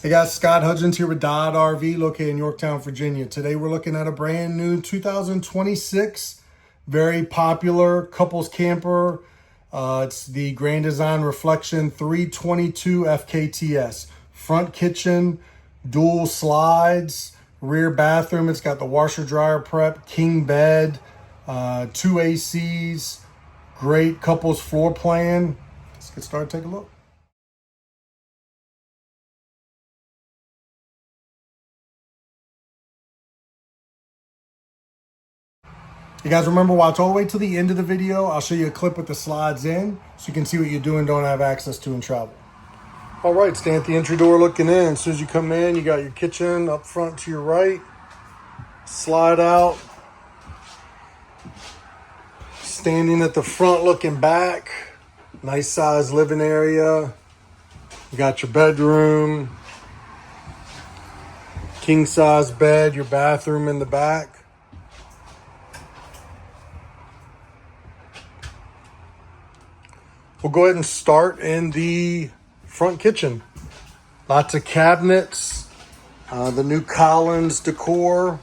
Hey guys, Scott Hudgins here with Dodd RV located in Yorktown, Virginia. Today we're looking at a brand new 2026, very popular couples camper. It's the Grand Design Reflection 322 FKTS. Front kitchen, dual slides, rear bathroom. It's got the washer dryer prep, king bed, 2 ACs, great couples floor plan. Let's get started, take a look. You guys remember, watch all the way to the end of the video. I'll show you a clip with the slides in so you can see what you're doing, don't have access to in travel. All right, stand at the entry door looking in. As soon as you come in, you got your kitchen up front to your right. Slide out. Standing at the front looking back. Nice size living area. You got your bedroom. King size bed, your bathroom in the back. We'll go ahead and start in the front kitchen. Lots of cabinets, the new Collins decor.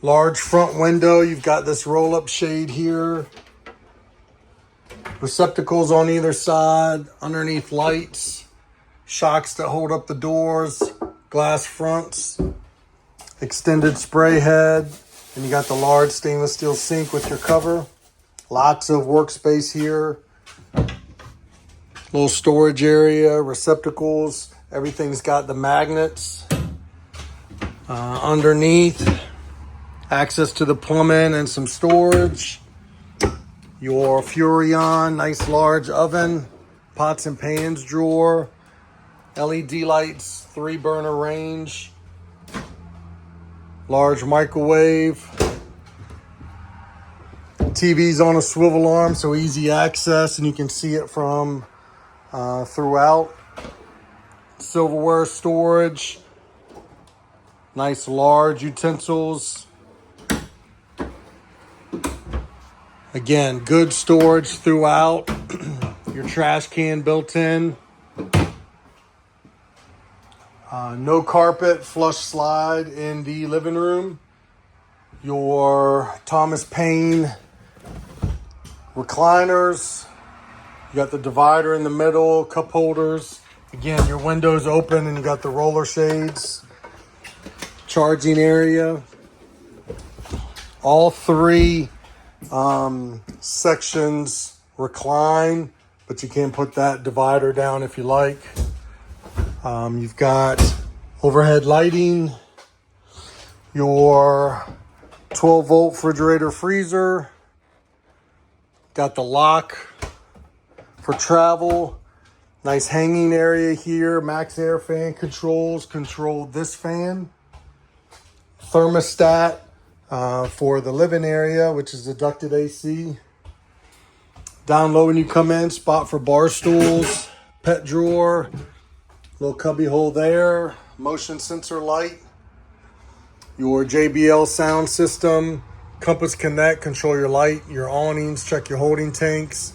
Large front window, you've got this roll-up shade here. Receptacles on either side, underneath lights. Shocks that hold up the doors, glass fronts. Extended spray head, and you got the large stainless steel sink with your cover. Lots of workspace here. Little storage area, receptacles. Everything's got the magnets. Underneath, access to the plumbing and some storage. Your Furrion, nice large oven. Pots and pans drawer. LED lights, 3-burner range. Large microwave. TV's on a swivel arm, so easy access, and you can see it from throughout. Silverware storage. Nice large utensils. Again, good storage throughout. Your trash can built in. No carpet, flush slide in the living room. Your Thomas Paine recliners. You got the divider in the middle, cup holders. Again, your windows open and you got the roller shades. Charging area. All three sections recline, but you can put that divider down if you like. You've got overhead lighting. Your 12-volt refrigerator freezer. Got the lock for travel. Nice hanging area here. Max air fan controls control this fan. Thermostat for the living area, which is the ducted AC. Down low when you come in, spot for bar stools, pet drawer, little cubby hole there, motion sensor light. Your JBL sound system, Compass Connect, control your light, your awnings, check your holding tanks,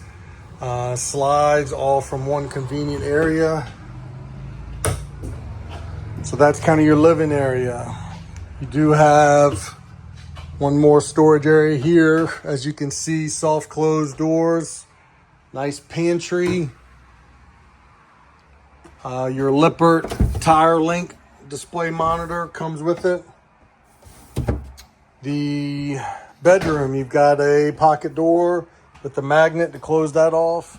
slides, all from one convenient area. So that's kind of your living area. You do have one more storage area here. As you can see, soft closed doors, nice pantry. Your Lippert Tire Link display monitor comes with it. The bedroom, you've got a pocket door with the magnet to close that off.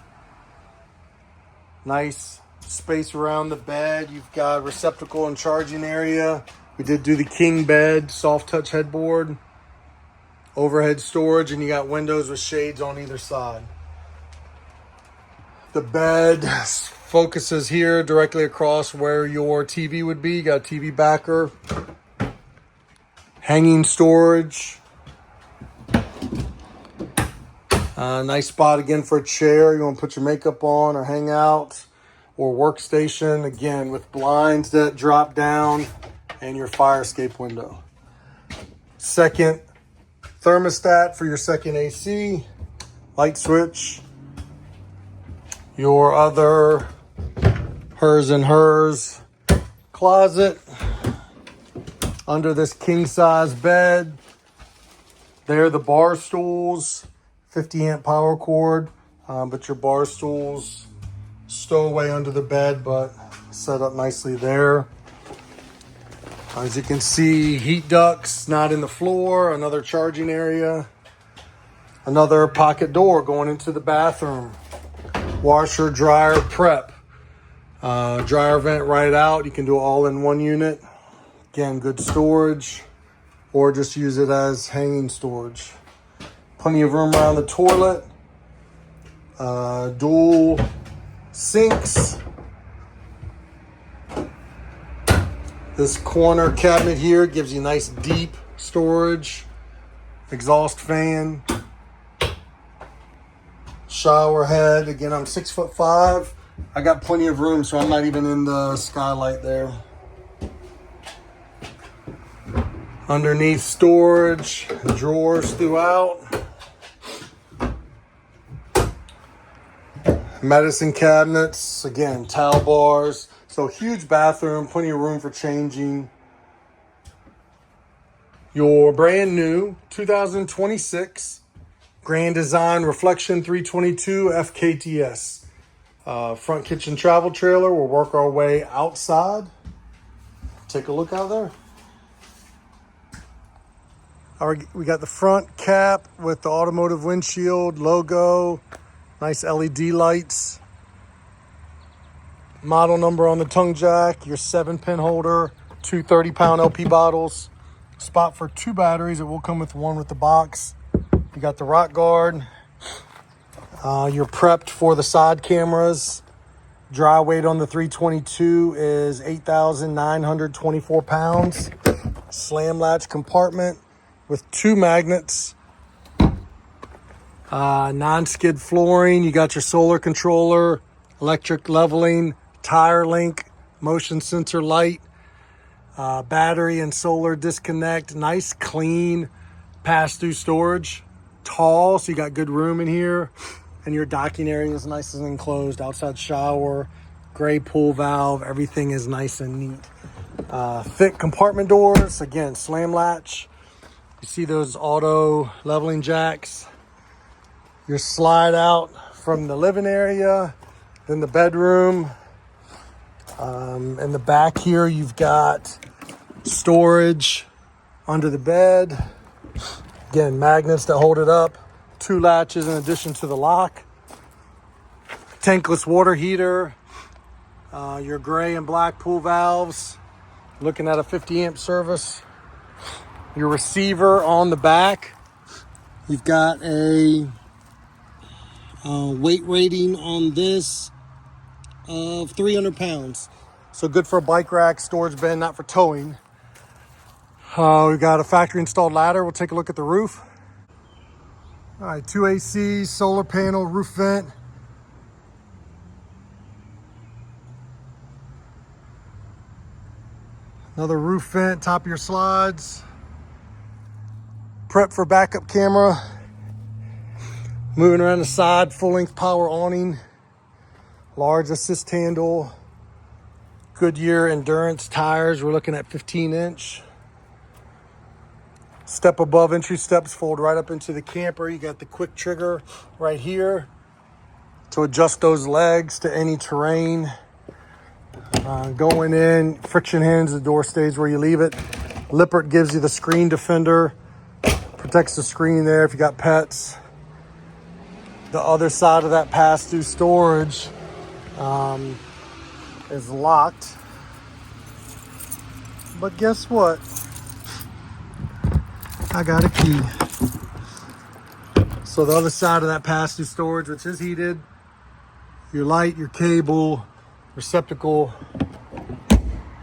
Nice space around the bed. You've got receptacle and charging area. We did do the king bed, soft touch headboard, overhead storage, and you got windows with shades on either side. The bed focuses here directly across where your TV would be. You got a TV backer. Hanging storage. Nice spot again for a chair. You want to put your makeup on or hang out, or workstation, again with blinds that drop down and your fire escape window. Second thermostat for your second AC. Light switch. Your other hers and hers closet. Under this king size bed. There, the bar stools, 50 amp power cord, but your bar stools stow away under the bed, but set up nicely there. As you can see, heat ducts not in the floor, another charging area, another pocket door going into the bathroom, washer, dryer, prep, dryer vent right out. You can do it all in one unit. Again, good storage, or just use it as hanging storage. Plenty of room around the toilet, dual sinks. This corner cabinet here gives you nice deep storage. Exhaust fan. Shower head. Again, I'm 6'5". I got plenty of room, so I'm not even in the skylight there. Underneath storage, drawers throughout. Medicine cabinets, again, towel bars. So huge bathroom, plenty of room for changing. Your brand new 2026 Grand Design Reflection 322 FKTS. Front kitchen travel trailer. We'll work our way outside. Take a look out there. We got the front cap with the automotive windshield logo, nice LED lights, model number on the tongue jack, your 7-pin holder, two 30-pound LP bottles, spot for 2 batteries. It will come with one with the box. You got the rock guard. You're prepped for the side cameras. Dry weight on the 322 is 8,924 pounds. Slam latch compartment with 2 magnets, non-skid flooring. You got your solar controller, electric leveling, tire link, motion sensor light, battery and solar disconnect. Nice, clean, pass-through storage. Tall, so you got good room in here. And your docking area is nice and enclosed. Outside shower, gray pool valve. Everything is nice and neat. Thick compartment doors. Again, slam latch. You see those auto leveling jacks. Your slide out from the living area, then the bedroom. In the back here, you've got storage under the bed. Again, magnets that hold it up. 2 latches in addition to the lock. Tankless water heater. Your gray and black pool valves. Looking at a 50 amp service. Your receiver on the back. You've got a weight rating on this of 300 pounds. So good for a bike rack, storage bin, not for towing. We've got a factory installed ladder. We'll take a look at the roof. All right, 2 ACs, solar panel, roof vent. Another roof vent, top of your slides. Prep for backup camera. Moving around the side, full-length power awning. Large assist handle. Goodyear Endurance tires. We're looking at 15-inch. Step above entry steps fold right up into the camper. You got the quick trigger right here to adjust those legs to any terrain. Going in, friction hinge, the door stays where you leave it. Lippert gives you the screen defender. Protects the screen there if you got pets. The other side of that pass-through storage is locked. But guess what? I got a key. So the other side of that pass-through storage, which is heated, your light, your cable, receptacle,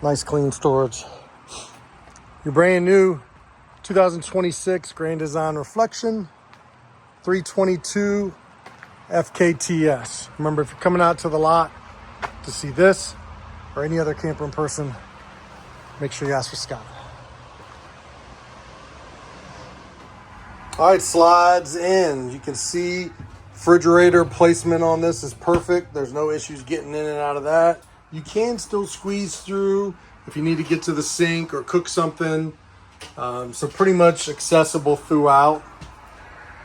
nice clean storage. Your brand new 2026 Grand Design Reflection 322 FKTS. Remember, if you're coming out to the lot to see this or any other camper in person, make sure you ask for Scott. All right, slides in. You can see refrigerator placement on this is perfect. There's no issues getting in and out of that. You can still squeeze through if you need to get to the sink or cook something. So pretty much accessible throughout.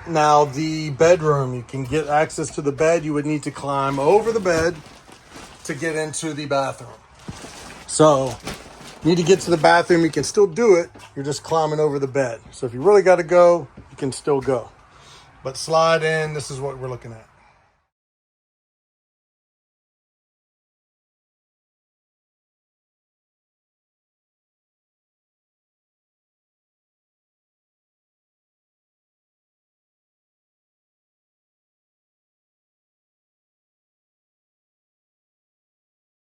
Now the bedroom, you can get access to the bed. You would need to climb over the bed to get into the bathroom. So you need to get to the bathroom, you can still do it. You're just climbing over the bed. So if you really got to go, you can still go. But slide in, this is what we're looking at.